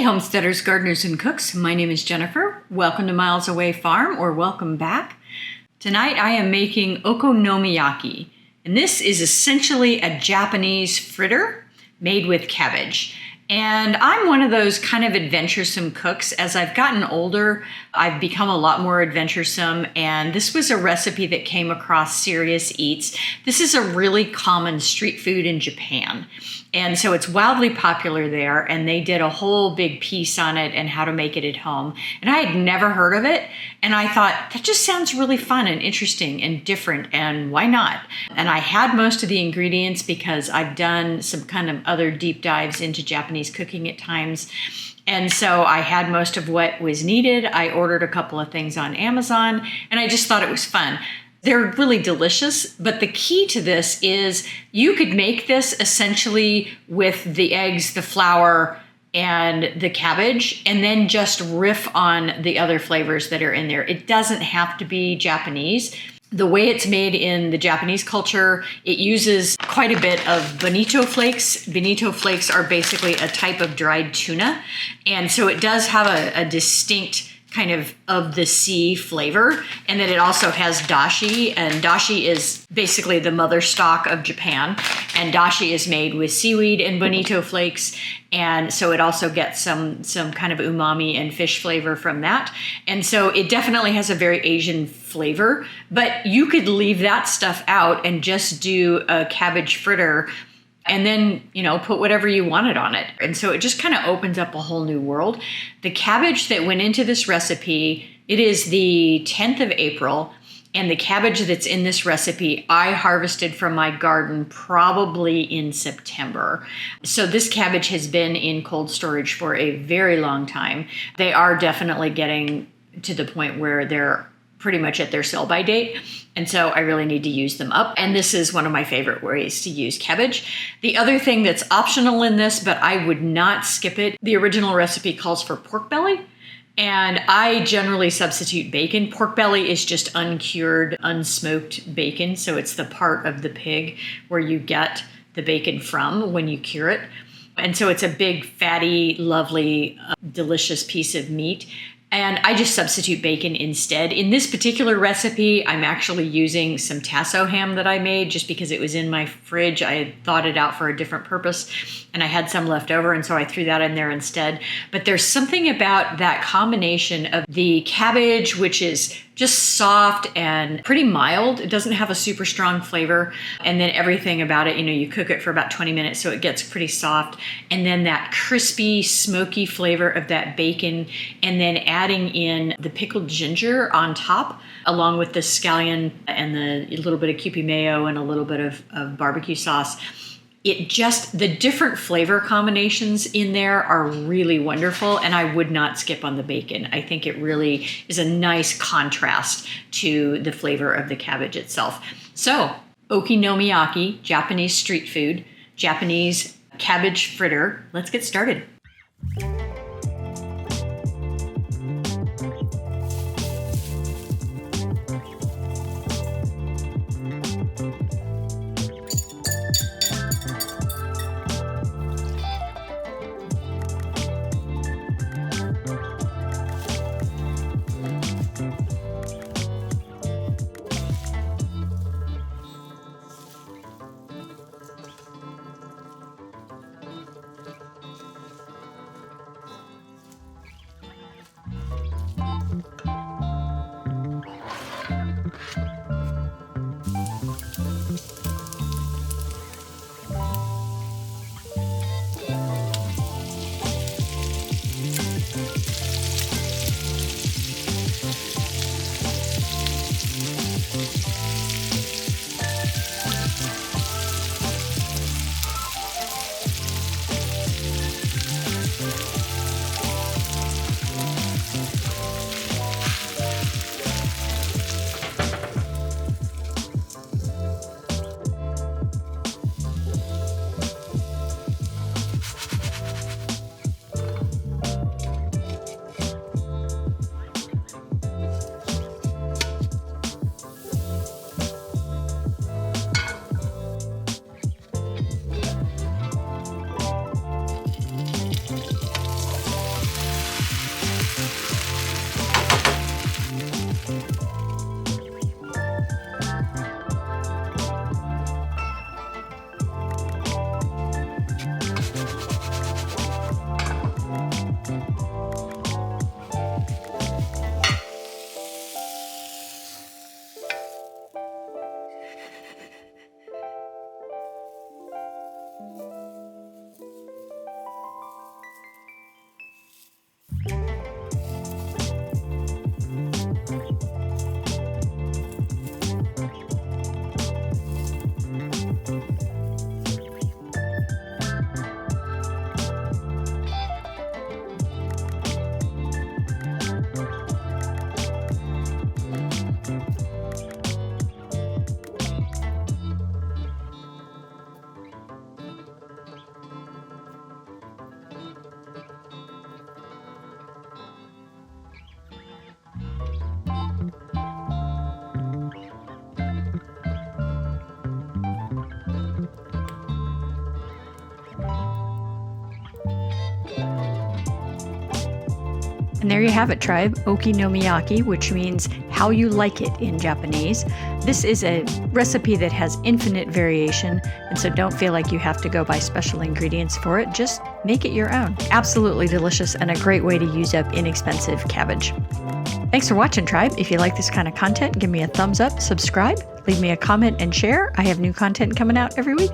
homesteaders, gardeners, and cooks. My name is Jennifer. Welcome to Miles Away Farm, or welcome back. Tonight I am making okonomiyaki, and this is essentially a Japanese fritter made with cabbage. And I'm one of those kind of adventuresome cooks. As I've gotten older, I've become a lot more adventuresome, and this was a recipe that came across Serious Eats. This is a really common street food in Japan. And so it's wildly popular there, and they did a whole big piece on it and how to make it at home. And I had never heard of it, and I thought, that just sounds really fun and interesting and different, and why not? And I had most of the ingredients because I've done some kind of other deep dives into Japanese cooking at times. And so I had most of what was needed. I ordered a couple of things on Amazon, and I just thought it was fun. They're really delicious, but the key to this is you could make this essentially with the eggs, the flour, and the cabbage, and then just riff on the other flavors that are in there. It doesn't have to be Japanese. The way it's made in the Japanese culture, it uses quite a bit of bonito flakes. Bonito flakes are basically a type of dried tuna, and so it does have a distinct kind of the sea flavor. And then it also has dashi, and dashi is basically the mother stock of Japan, and dashi is made with seaweed and bonito flakes, and so it also gets some kind of umami and fish flavor from that. And so it definitely has a very Asian flavor, but you could leave that stuff out and just do a cabbage fritter and then, put whatever you wanted on it. And so it just kind of opens up a whole new world. The cabbage that went into this recipe, it is the 10th of April, and the cabbage that's in this recipe, I harvested from my garden probably in September. So this cabbage has been in cold storage for a very long time. They are definitely getting to the point where they're pretty much at their sell-by date. And so I really need to use them up. And this is one of my favorite ways to use cabbage. The other thing that's optional in this, but I would not skip it, the original recipe calls for pork belly. And I generally substitute bacon. Pork belly is just uncured, unsmoked bacon. So it's the part of the pig where you get the bacon from when you cure it. And so it's a big, fatty, lovely, delicious piece of meat. And I just substitute bacon instead. In this particular recipe, I'm actually using some tasso ham that I made just because it was in my fridge. I had thought it out for a different purpose, and I had some left over, and so I threw that in there instead. But there's something about that combination of the cabbage, which is just soft and pretty mild. It doesn't have a super strong flavor. And then everything about it, you cook it for about 20 minutes so it gets pretty soft. And then that crispy, smoky flavor of that bacon. And then adding in the pickled ginger on top, along with the scallion and the little bit of Kewpie mayo and a little bit of barbecue sauce. The different flavor combinations in there are really wonderful, and I would not skip on the bacon. I think it really is a nice contrast to the flavor of the cabbage itself. So, okonomiyaki, Japanese street food, Japanese cabbage fritter. Let's get started. And there you have it, tribe. Okonomiyaki, which means how you like it in Japanese. This is a recipe that has infinite variation, and so don't feel like you have to go buy special ingredients for it. Just make it your own. Absolutely delicious and a great way to use up inexpensive cabbage. Thanks for watching, tribe. If you like this kind of content, give me a thumbs up, subscribe, leave me a comment, and share. I have new content coming out every week.